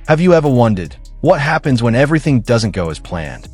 Have you ever wondered, what happens when everything doesn't go as planned?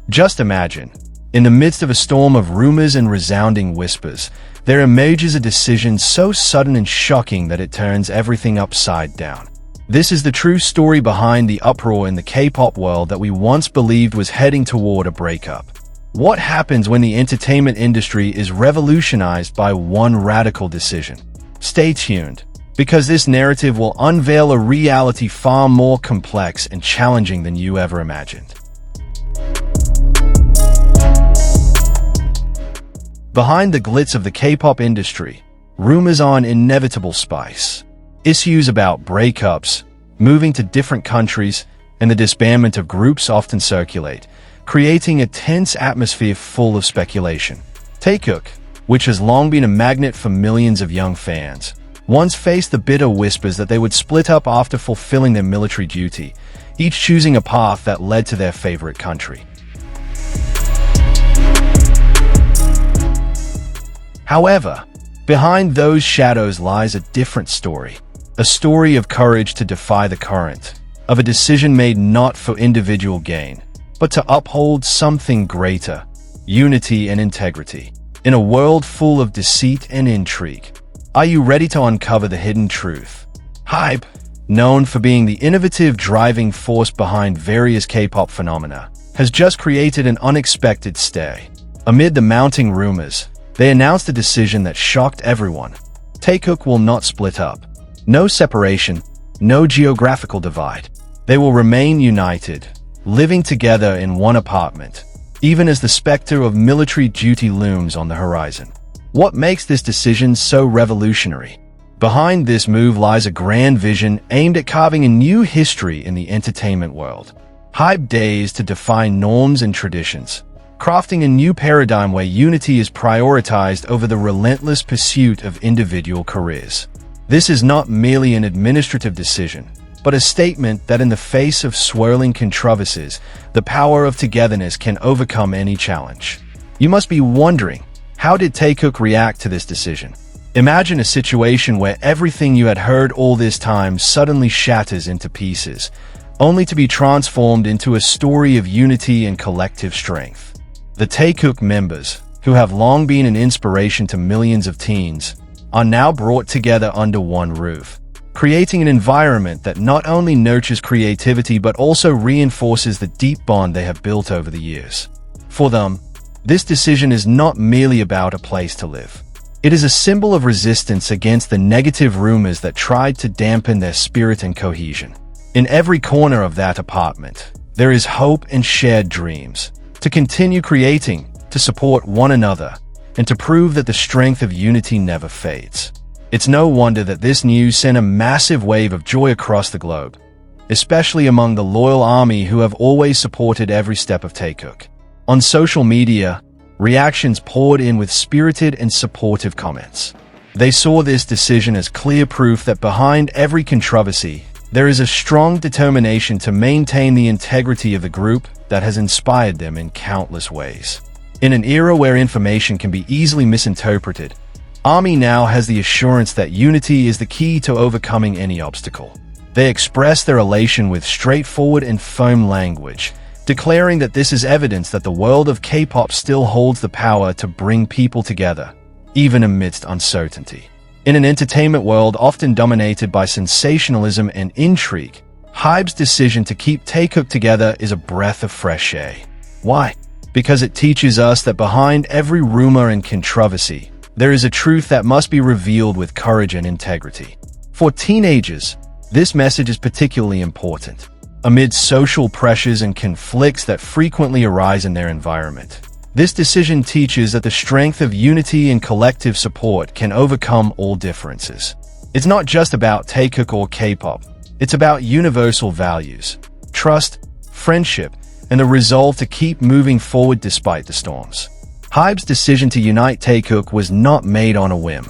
Just imagine, in the midst of a storm of rumors and resounding whispers, there emerges a decision so sudden and shocking that it turns everything upside down. This is the true story behind the uproar in the K-pop world that we once believed was heading toward a breakup. What happens when the entertainment industry is revolutionized by one radical decision? Stay tuned, because this narrative will unveil a reality far more complex and challenging than you ever imagined. Behind the glitz of the K-pop industry, rumors are an inevitable spice. Issues about breakups, moving to different countries, and the disbandment of groups often circulate, creating a tense atmosphere full of speculation. Taekook, which has long been a magnet for millions of young fans, once faced the bitter whispers that they would split up after fulfilling their military duty, each choosing a path that led to their favorite country. However, behind those shadows lies a different story. A story of courage to defy the current, of a decision made not for individual gain, but to uphold something greater, unity and integrity. In a world full of deceit and intrigue, are you ready to uncover the hidden truth? Hybe, known for being the innovative driving force behind various K-pop phenomena, has just created an unexpected stay. Amid the mounting rumors, they announced a decision that shocked everyone. Taekook will not split up. No separation, no geographical divide. They will remain united, living together in one apartment, even as the specter of military duty looms on the horizon. What makes this decision so revolutionary? Behind this move lies a grand vision aimed at carving a new history in the entertainment world. Hybe days to define norms and traditions, crafting a new paradigm where unity is prioritized over the relentless pursuit of individual careers. This is not merely an administrative decision, but a statement that in the face of swirling controversies, the power of togetherness can overcome any challenge. You must be wondering, how did Taekook react to this decision? Imagine a situation where everything you had heard all this time suddenly shatters into pieces, only to be transformed into a story of unity and collective strength. The Taekook members, who have long been an inspiration to millions of teens, are now brought together under one roof, creating an environment that not only nurtures creativity but also reinforces the deep bond they have built over the years. For them, this decision is not merely about a place to live. It is a symbol of resistance against the negative rumors that tried to dampen their spirit and cohesion. In every corner of that apartment, there is hope and shared dreams. To continue creating, to support one another, and to prove that the strength of unity never fades. It's no wonder that this news sent a massive wave of joy across the globe, especially among the loyal army who have always supported every step of Taekook. On social media, reactions poured in with spirited and supportive comments. They saw this decision as clear proof that behind every controversy, there is a strong determination to maintain the integrity of the group that has inspired them in countless ways. In an era where information can be easily misinterpreted, ARMY now has the assurance that unity is the key to overcoming any obstacle. They express their elation with straightforward and firm language, declaring that this is evidence that the world of K-pop still holds the power to bring people together, even amidst uncertainty. In an entertainment world often dominated by sensationalism and intrigue, Hybe's decision to keep Taekook together is a breath of fresh air. Why? Because it teaches us that behind every rumor and controversy, there is a truth that must be revealed with courage and integrity. For teenagers, this message is particularly important. Amid social pressures and conflicts that frequently arise in their environment, this decision teaches that the strength of unity and collective support can overcome all differences. It's not just about Taekook or K-pop. It's about universal values, trust, friendship, and the resolve to keep moving forward despite the storms. Hybe's decision to unite Taekook was not made on a whim.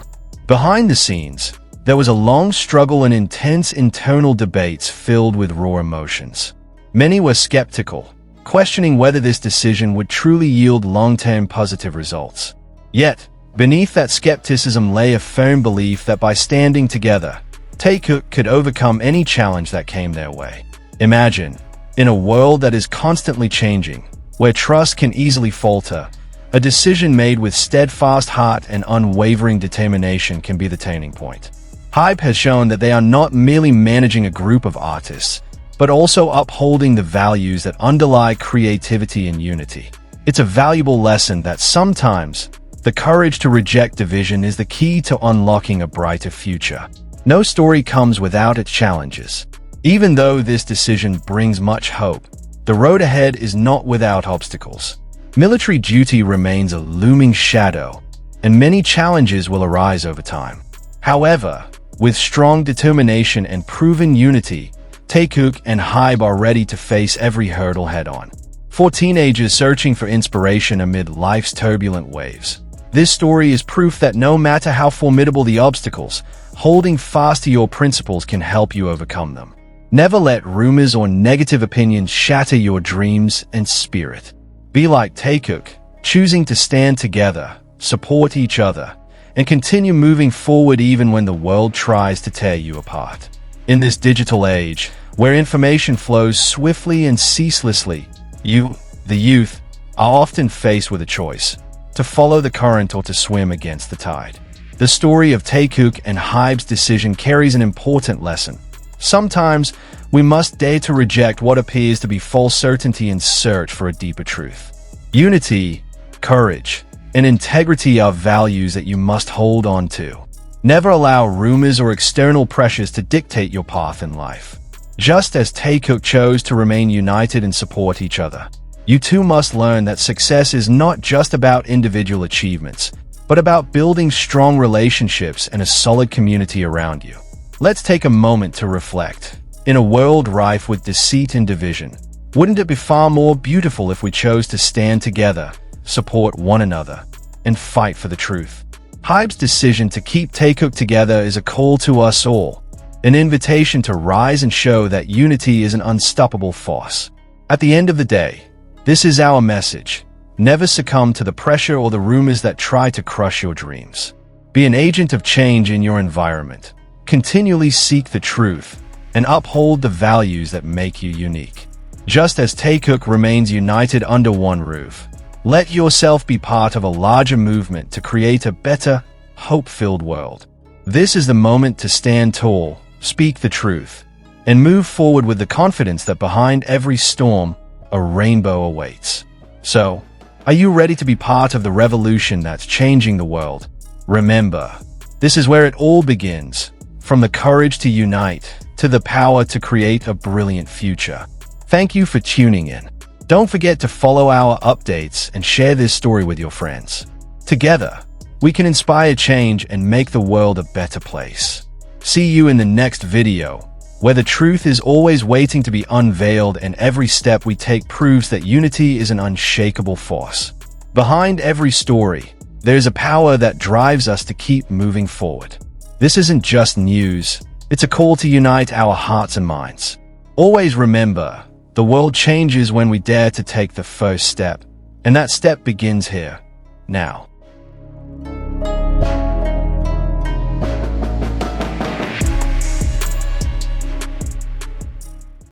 Behind the scenes, there was a long struggle and intense internal debates filled with raw emotions. Many were skeptical, questioning whether this decision would truly yield long-term positive results. Yet, beneath that skepticism lay a firm belief that by standing together, Taekook could overcome any challenge that came their way. Imagine, in a world that is constantly changing, where trust can easily falter, a decision made with steadfast heart and unwavering determination can be the turning point. Hybe has shown that they are not merely managing a group of artists, but also upholding the values that underlie creativity and unity. It's a valuable lesson that sometimes the courage to reject division is the key to unlocking a brighter future. No story comes without its challenges. Even though this decision brings much hope, the road ahead is not without obstacles. Military duty remains a looming shadow, and many challenges will arise over time. However, with strong determination and proven unity, Taekook and Hybe are ready to face every hurdle head-on. For teenagers searching for inspiration amid life's turbulent waves, this story is proof that no matter how formidable the obstacles, holding fast to your principles can help you overcome them. Never let rumors or negative opinions shatter your dreams and spirit. Be like Taekook, choosing to stand together, support each other, and continue moving forward even when the world tries to tear you apart. In this digital age, where information flows swiftly and ceaselessly, you, the youth, are often faced with a choice: to follow the current or to swim against the tide. The story of Taekook and Hybe's decision carries an important lesson. Sometimes, we must dare to reject what appears to be false certainty and search for a deeper truth. Unity, courage, and integrity are values that you must hold on to. Never allow rumors or external pressures to dictate your path in life. Just as Taekook chose to remain united and support each other, you too must learn that success is not just about individual achievements, but about building strong relationships and a solid community around you. Let's take a moment to reflect. In a world rife with deceit and division, wouldn't it be far more beautiful if we chose to stand together, support one another, and fight for the truth? Hybe's decision to keep Taekook together is a call to us all, an invitation to rise and show that unity is an unstoppable force. At the end of the day, this is our message. Never succumb to the pressure or the rumors that try to crush your dreams. Be an agent of change in your environment. Continually seek the truth and uphold the values that make you unique. Just as Taekook remains united under one roof, let yourself be part of a larger movement to create a better, hope-filled world. This is the moment to stand tall, speak the truth, and move forward with the confidence that behind every storm, a rainbow awaits. So, are you ready to be part of the revolution that's changing the world? Remember, this is where it all begins. From the courage to unite, to the power to create a brilliant future. Thank you for tuning in. Don't forget to follow our updates and share this story with your friends. Together, we can inspire change and make the world a better place. See you in the next video, where the truth is always waiting to be unveiled and every step we take proves that unity is an unshakable force. Behind every story, there's a power that drives us to keep moving forward. This isn't just news, it's a call to unite our hearts and minds. Always remember, the world changes when we dare to take the first step, and that step begins here, now.